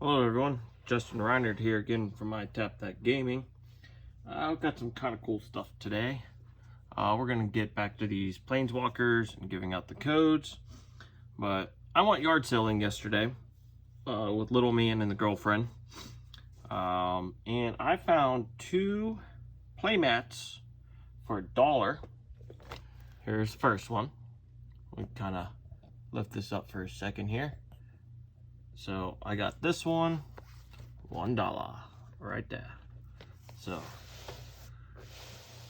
Hello everyone, Justin Reinert here again from my Tap That Gaming. I've got some kind of cool stuff today. We're going to get back to these Planswalkers and giving out the codes. But I went yard selling yesterday with little man and the girlfriend. And I found two playmats for $1. Here's the first one. We kind of lift this up for a second here. So I got this one, $1 right there. So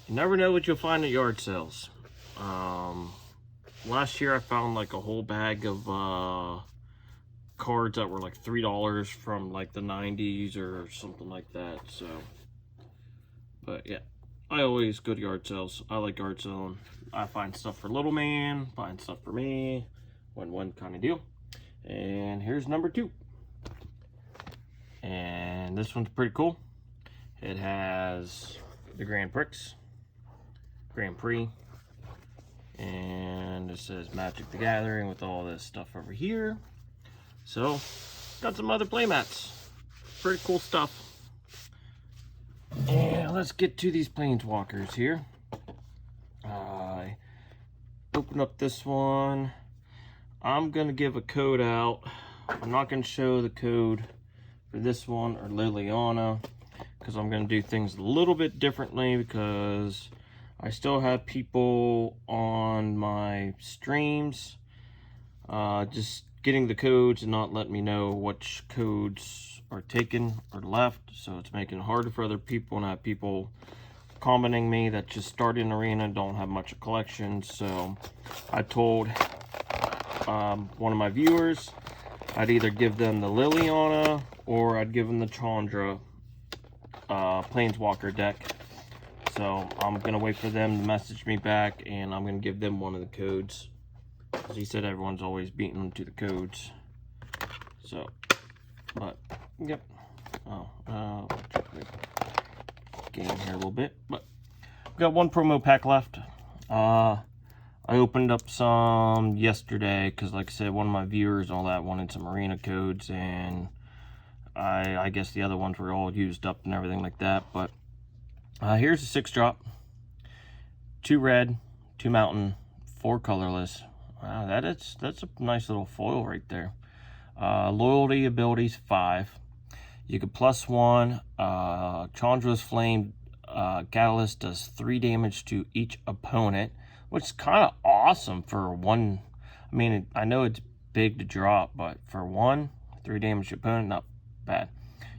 you never know what you'll find at yard sales. Last year I found like a whole bag of cards that were like $3 from like the 90s or something like that. So, but yeah, I always go to yard sales. I like yard selling. I find stuff for little man, find stuff for me, win-win kind of deal. And here's number 2. And this one's pretty cool. It has the Grand Prix, and it says Magic the Gathering with all this stuff over here. So, got some other playmats. Pretty cool stuff. And let's get to these Planswalkers here. I open up this one. I'm gonna give a code out. I'm not gonna show the code for this one or Liliana because I'm gonna do things a little bit differently because I still have people on my streams just getting the codes and not letting me know which codes are taken or left, so it's making it harder for other people, and I have people commenting me that just started in Arena, don't have much of collection. So I told one of my viewers I'd either give them the Liliana or I'd give them the Chandra Planswalker deck. So I'm gonna wait for them to message me back, and I'm gonna give them one of the codes because he said everyone's always beating them to the codes. So, but yep. Check the game here a little bit, but we've got one promo pack left. I opened up some yesterday because, like I said, one of my viewers and all that wanted some arena codes, and I guess the other ones were all used up and everything like that. But here's a 6-drop, 2 red, 2 mountain, 4 colorless. Wow, that's a nice little foil right there. Loyalty abilities 5. You could +1. Chandra's Flame Catalyst does 3 damage to each opponent, which is kind of awesome for one. I mean, I know it's big to drop, but for 3 damage to opponent, not bad.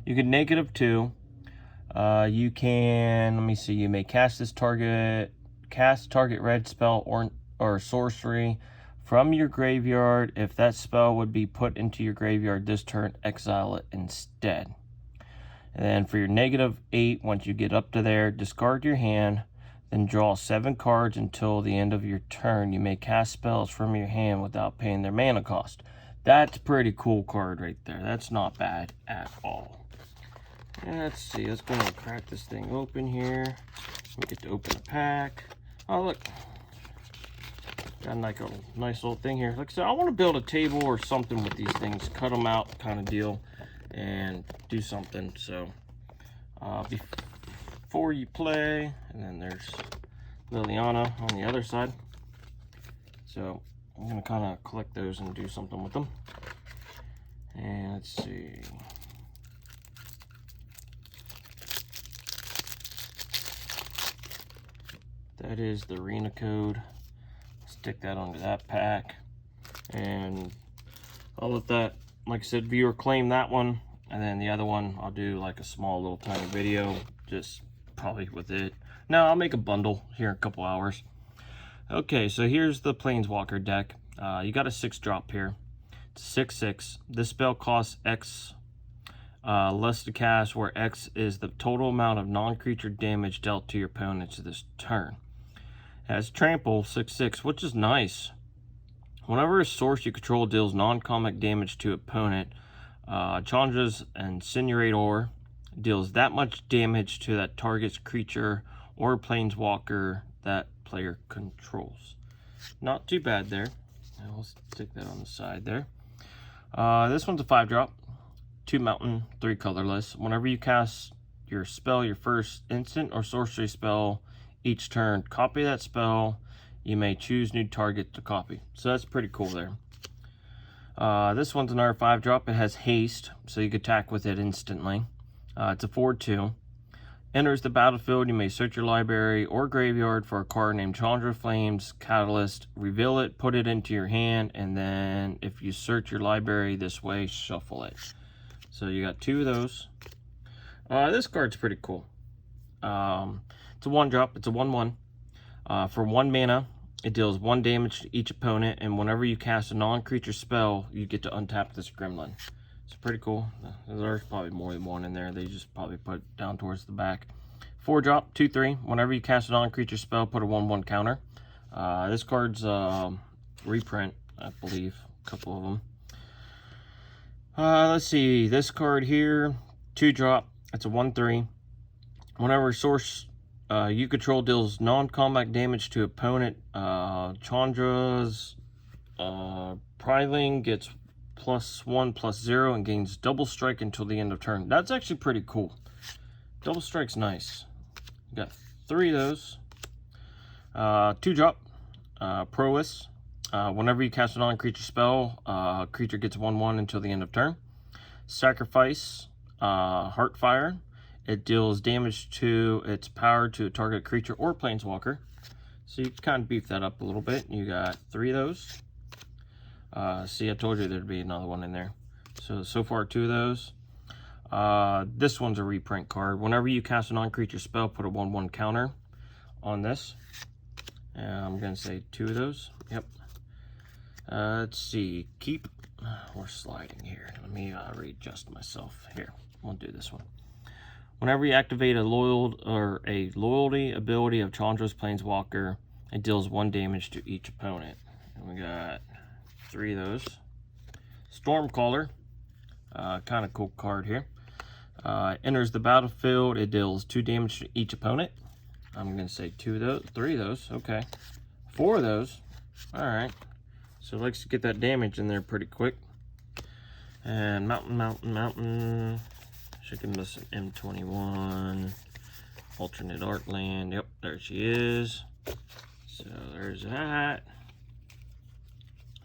You can -2. You can, let me see, you may cast target red spell or sorcery from your graveyard. If that spell would be put into your graveyard this turn, exile it instead. And then for your -8, once you get up to there, discard your hand, then draw 7 cards until the end of your turn. You may cast spells from your hand without paying their mana cost. That's a pretty cool card right there. That's not bad at all. And let's see, let's go and crack this thing open here. We get to open a pack. Oh, look. Got like a nice little thing here. Like I said, I want to build a table or something with these things. Cut them out kind of deal and do something. So, before you play, and then there's Liliana on the other side. So I'm gonna kind of collect those and do something with them. And let's see. That is the arena code. Stick that onto that pack, and I'll let that, like I said, viewer claim that one, and then the other one I'll do like a small little tiny video, just probably with it. No, I'll make a bundle here in a couple hours. Okay, so here's the Planswalker deck. You got a 6-drop here. It's 6/6. This spell costs X less to cast, where X is the total amount of non-creature damage dealt to your opponents this turn. It has trample 6/6, which is nice. Whenever a source you control deals non-combat damage to opponent, Chandra's Incinerator deals that much damage to that target's creature or Planswalker that player controls. Not too bad there. Now let's stick that on the side there. This one's a 5-drop. 2 mountain, 3 colorless. Whenever you cast your spell, your first instant or sorcery spell each turn, copy that spell. You may choose new target to copy. So that's pretty cool there. This one's another 5-drop. It has haste, so you can attack with it instantly. It's a 4/2. Enters the battlefield, you may search your library or graveyard for a card named Chandra Flames Catalyst, reveal it, put it into your hand, and then if you search your library this way, shuffle it. So you got 2 of those. This card's pretty cool. It's a 1-drop, it's a 1/1. For 1 mana, it deals 1 damage to each opponent, and whenever you cast a non-creature spell, you get to untap this gremlin. It's pretty cool. There's probably more than one in there. They just probably put it down towards the back. 4-drop, 2/3. Whenever you cast a non-creature spell, put a 1/1 counter. This card's reprint, I believe. A couple of them. Let's see. This card here, 2-drop. It's a 1/3. Whenever source you control deals non-combat damage to opponent, Chandra's Pryling gets +1/+0 and gains double strike until the end of turn. That's actually pretty cool. Double strike's nice. You got 3 of those. 2-drop, Prowess. Whenever you cast a non-creature spell, creature gets 1/1 until the end of turn. Sacrifice, Heartfire. It deals damage to its power to a target creature or planeswalker. So you can kind of beef that up a little bit. You got 3 of those. See, I told you there'd be another one in there. So far 2 of those. This one's a reprint card. Whenever you cast a non-creature spell, put a 1/1 counter on this. I'm going to say 2 of those. Yep. Let's see. Keep. We're sliding here. Let me readjust myself. Here, we'll do this one. Whenever you activate a loyalty ability of Chandra's Planeswalker, it deals 1 damage to each opponent. And we got 3 of those. Stormcaller, kind of cool card here. Enters the battlefield, it deals 2 damage to each opponent. I'm going to say 2 of those, 3 of those, okay. 4 of those, alright. So it likes to get that damage in there pretty quick. And Mountain. Chicken Listen M21. Alternate Art Land, yep, there she is. So there's that.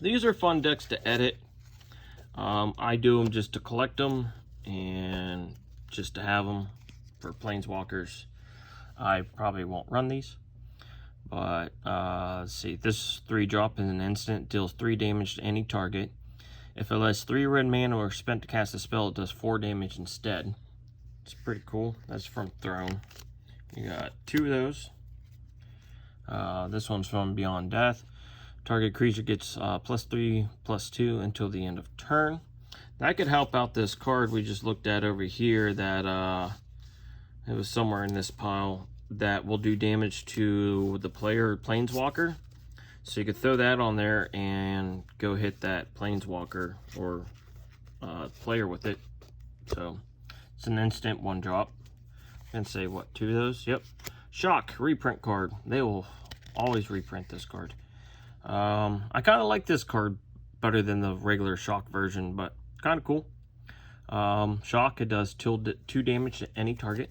These are fun decks to edit. I do them just to collect them and just to have them for Planeswalkers. I probably won't run these, but let's see. This 3-drop is an instant, deals 3 damage to any target. If it has 3 red mana or spent to cast a spell, it does 4 damage instead. It's pretty cool. That's from Throne. You got 2 of those. This one's from Beyond Death. Target creature gets +3/+2 until the end of turn. That could help out this card we just looked at over here that it was somewhere in this pile that will do damage to the player Planeswalker. So you could throw that on there and go hit that Planeswalker or player with it. So it's an instant 1-drop. And say what, 2 of those? Yep. Shock reprint card. They will always reprint this card. I kind of like this card better than the regular Shock version, but kind of cool. Shock, it does 2 damage to any target.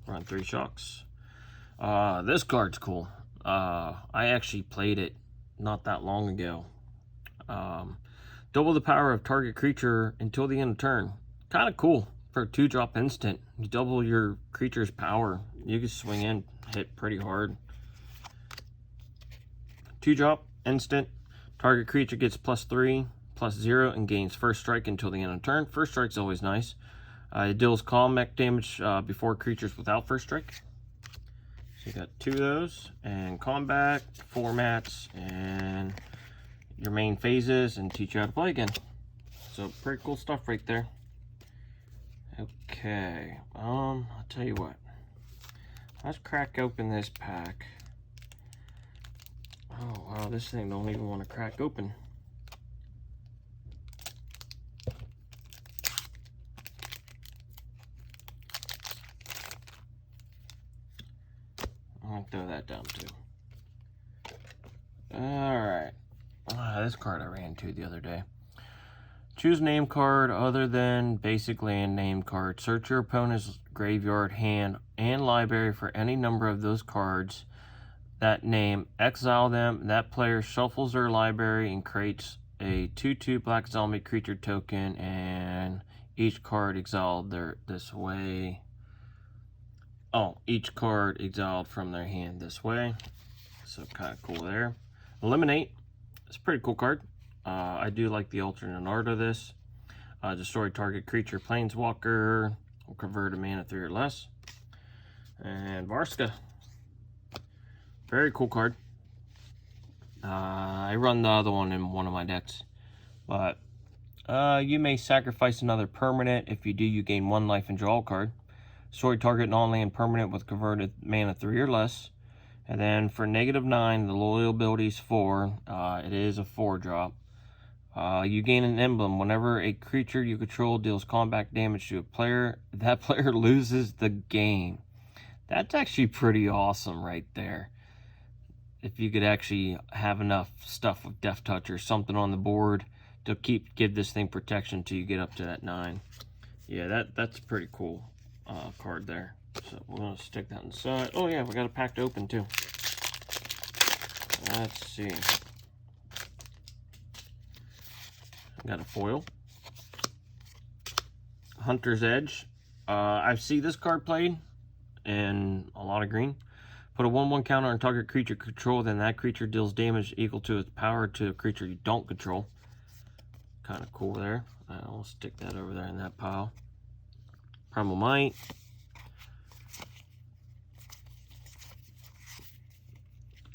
Run 3 shocks. This card's cool. I actually played it not that long ago. Double the power of target creature until the end of turn. Kind of cool for a 2-drop instant. You double your creature's power. You can swing in, hit pretty hard. 2-drop instant. Target creature gets +3/+0 and gains first strike until the end of turn. First strike's always nice. It deals combat damage before creatures without first strike. So you got 2 of those, and combat, formats, and your main phases, and teach you how to play again. So pretty cool stuff right there. Okay, I'll tell you what. Let's crack open this pack. Oh wow, this thing don't even want to crack open. I'll throw that down too. Alright. This card I ran into the other day. Choose a name card other than basically a name card. Search your opponent's graveyard, hand, and library for any number of those cards that name. Exile them. That player shuffles their library and creates a 2/2 black zombie creature token, and each card exiled this way. Oh, each card exiled from their hand this way. So kind of cool there. Eliminate. It's a pretty cool card. I do like the alternate art of this. Destroy target creature Planswalker. Will convert a mana 3 or less. And Varska. Very cool card. I run the other one in one of my decks. But you may sacrifice another permanent. If you do, you gain 1 life and draw a card. Destroy target non-land permanent with converted mana 3 or less. And then for -9, the loyal ability is 4. It is a 4-drop. You gain an emblem. Whenever a creature you control deals combat damage to a player, that player loses the game. That's actually pretty awesome right there. If you could actually have enough stuff with Death Touch or something on the board to give this thing protection till you get up to that 9. Yeah, that's a pretty cool card there. So we're gonna stick that inside. Oh yeah, we got a pack to open too. Let's see. Got a foil. Hunter's Edge. I see this card played in a lot of green. Put a 1/1 counter on target creature control, then that creature deals damage equal to its power to a creature you don't control. Kind of cool there. I'll stick that over there in that pile. Primal Might.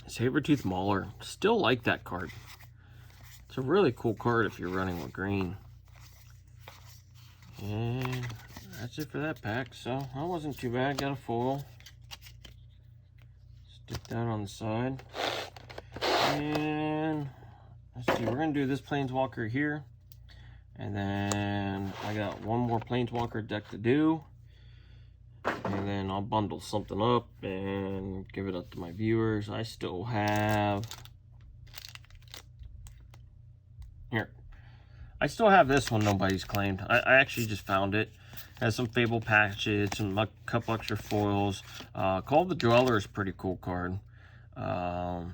Sabertooth Mauler. Still like that card. It's a really cool card if you're running with green. And that's it for that pack. So that wasn't too bad. Got a foil. Stick that on the side. And let's see. We're going to do this Planeswalker here. And then I got one more Planeswalker deck to do. And then I'll bundle something up and give it up to my viewers. I still have... Here. I still have this one nobody's claimed. I actually just found it. Has some Fable patches, some couple extra foils. Call of the Dweller is a pretty cool card. Grimtail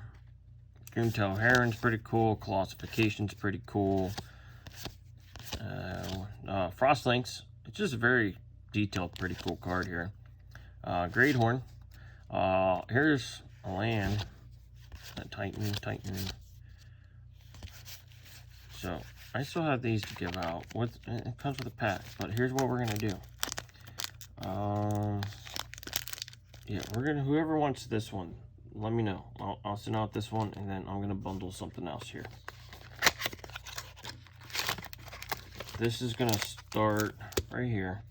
Heron's pretty cool. Colossification's pretty cool. Frostlinks. It's just a very detailed, pretty cool card here. Greathorn. Here's a land. Titan. So I still have these to give out. It comes with a pack, but here's what we're gonna do. Yeah, whoever wants this one, let me know. I'll send out this one, and then I'm gonna bundle something else here. This is gonna start right here.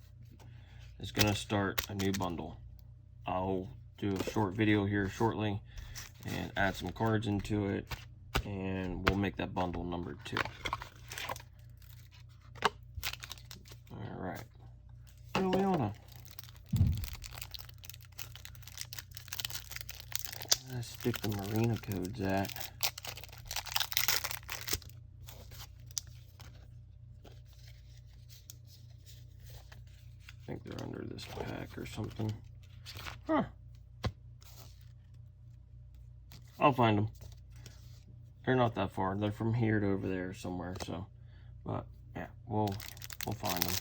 It's gonna start a new bundle. I'll do a short video here shortly and add some cards into it, and we'll make that bundle number 2. All right, Liliana. Let's stick the Marina codes at. I think they're under this pack or something. Huh. I'll find them. They're not that far. They're from here to over there somewhere. So, but yeah, we'll find them.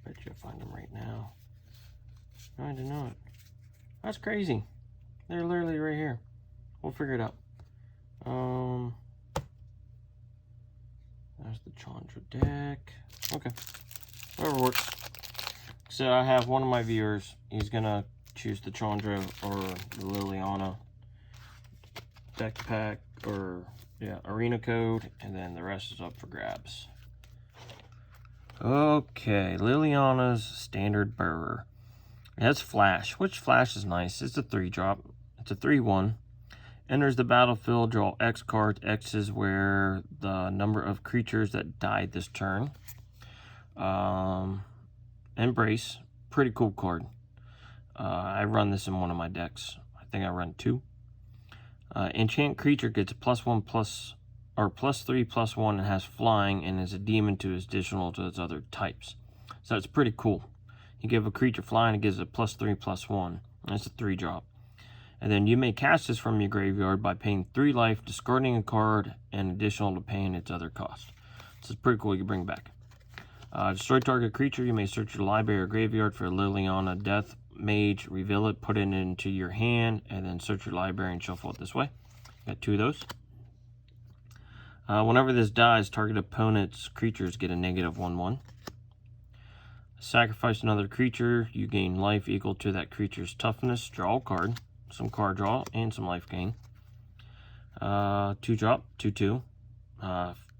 Bet you'll find them right now. I did not. That's crazy. They're literally right here. We'll figure it out. There's the Chandra deck. Okay. Whatever works. So I have one of my viewers. He's gonna choose the Chandra or the Liliana deck pack, or yeah, arena code, and then the rest is up for grabs. Okay, Liliana's Standard Bearer. It has Flash, which Flash is nice. It's a 3-drop. It's a 3/1. Enters the battlefield, draw X cards. X is where the number of creatures that died this turn. Embrace, pretty cool card. I run this in one of my decks. I think I run 2. Enchant creature gets a +3/+1 and has flying and is a demon to its additional to its other types. So it's pretty cool. You give a creature flying, it gives a +3/+1. That's a 3-drop. And then you may cast this from your graveyard by paying 3 life, discarding a card, and additional to paying its other cost. So it's pretty cool. You can bring back. Destroy target creature. You may search your library or graveyard for Liliana Death Mage, reveal it, put it into your hand, and then search your library and shuffle it this way. Got 2 of those. Whenever this dies, target opponent's creatures get a -1/1. Sacrifice another creature. You gain life equal to that creature's toughness. Draw a card. Some card draw and some life gain. 2-drop, 2/2.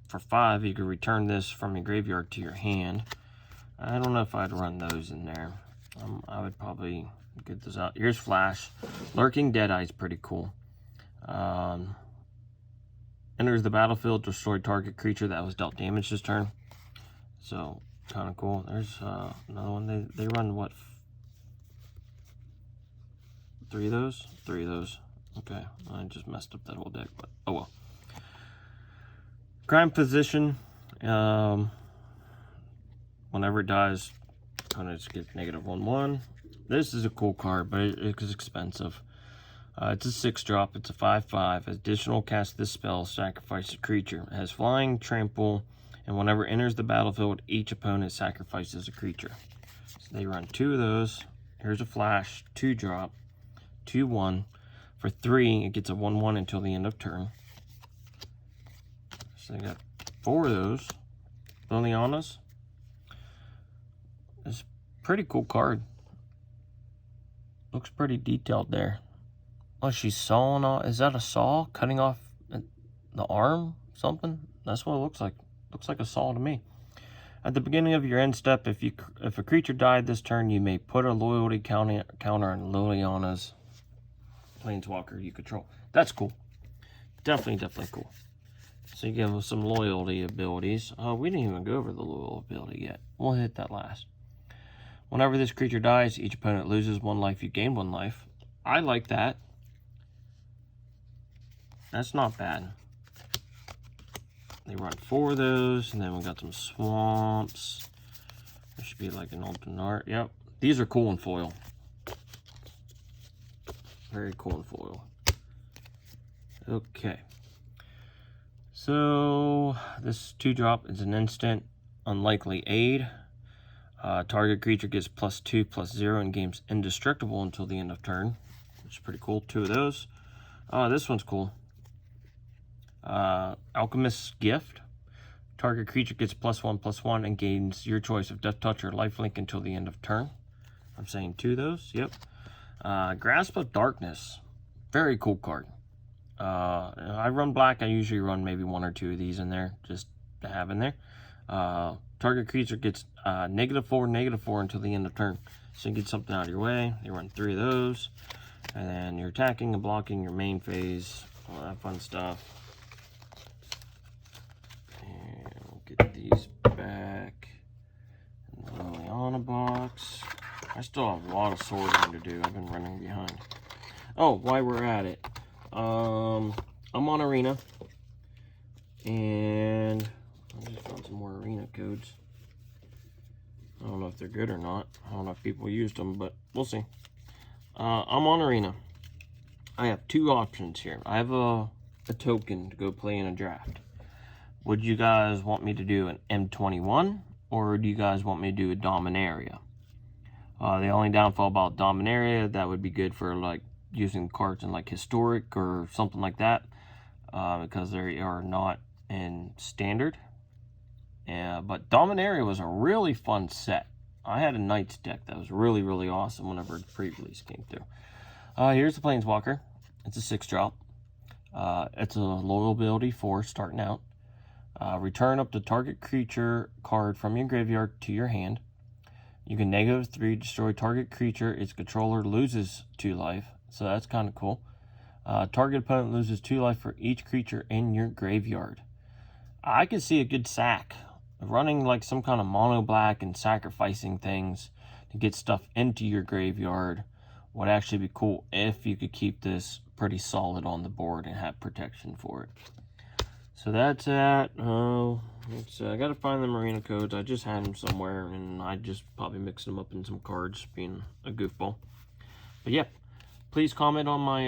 For 5, you can return this from your graveyard to your hand. I don't know if I'd run those in there. I would probably get this out. Here's Flash. Lurking Deadeye is pretty cool. Enters the battlefield, destroy target creature that was dealt damage this turn. So, kind of cool. There's another one. They run, what, 3 of those? 3 of those. Okay, I just messed up that whole deck, but oh well. Crime Position. Whenever it dies, opponents get -1/1. This is a cool card, but it's expensive. It's a 6-drop. It's a 5/5. Additional, cast this spell, sacrifice a creature. It has flying, trample, and whenever it enters the battlefield, each opponent sacrifices a creature. So they run 2 of those. Here's a Flash, 2-drop, 2/1. For 3, it gets a 1/1 until the end of turn. So they got 4 of those. Lilianas. It's a pretty cool card. Looks pretty detailed there. Oh, she's sawing off. Is that a saw? Cutting off the arm? Something? That's what it looks like. Looks like a saw to me. At the beginning of your end step, if a creature died this turn, you may put a loyalty counter on Liliana's Planswalker you control. That's cool. Definitely cool. So you give them some loyalty abilities. We didn't even go over the loyalty ability yet. We'll hit that last. Whenever this creature dies, each opponent loses 1 life. You gain 1 life. I like that. That's not bad. They run 4 of those, and then we got some swamps. There should be like an alternate art. Yep. These are cool in foil. Very cool in foil. Okay. So, this 2-drop is an instant unlikely aid. Target creature gets +2/+0 and gains indestructible until the end of turn, which is pretty cool. 2 of those. This one's cool. Alchemist's Gift. Target creature gets +1/+1 and gains your choice of Death Touch or Lifelink until the end of turn. I'm saying 2 of those. Yep. Grasp of Darkness. Very cool card. I run black. I usually run maybe 1 or 2 of these in there, just to have in there. Target creature gets -4/-4 until the end of turn. So you get something out of your way. You run 3 of those. And then you're attacking and blocking your main phase. All that fun stuff. And we'll get these back in the Liliana box. I still have a lot of sorting to do. I've been running behind. Oh, while we're at it. I'm on Arena. And I just found some more Arena codes. I don't know if they're good or not. I don't know if people used them, but we'll see. I'm on Arena. I have 2 options here. I have a token to go play in a draft. Would you guys want me to do an M21, or do you guys want me to do a Dominaria? The only downfall about Dominaria, that would be good for like using cards in like Historic or something like that, because they are not in Standard. But Dominaria was a really fun set. I had a Knights deck that was really awesome whenever the pre-release came through. Here's the Planswalker. It's a 6-drop. It's a loyal ability 4 starting out. Return up to target creature card from your graveyard to your hand. You can -3 destroy target creature. Its controller loses 2 life. So that's kind of cool. Target opponent loses 2 life for each creature in your graveyard. I could see a good sack. Running like some kind of mono black and sacrificing things to get stuff into your graveyard would actually be cool if you could keep this pretty solid on the board and have protection for it. So that's that. I gotta find the Marina codes. I just had them somewhere, and I just probably mixed them up in some cards, being a goofball. But yeah, please comment on my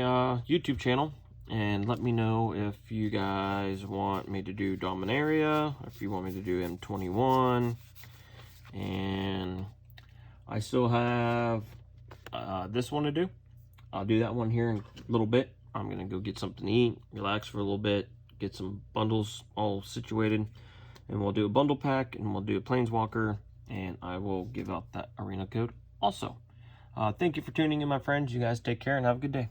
YouTube channel and let me know if you guys want me to do Dominaria, if you want me to do M21. And I still have this one to do. I'll do that one here in a little bit. I'm gonna go get something to eat, relax for a little bit, get some bundles all situated, and we'll do a bundle pack, and we'll do a Planswalker, and I will give out that arena code also. Thank you for tuning in, my friends. You guys take care and have a good day.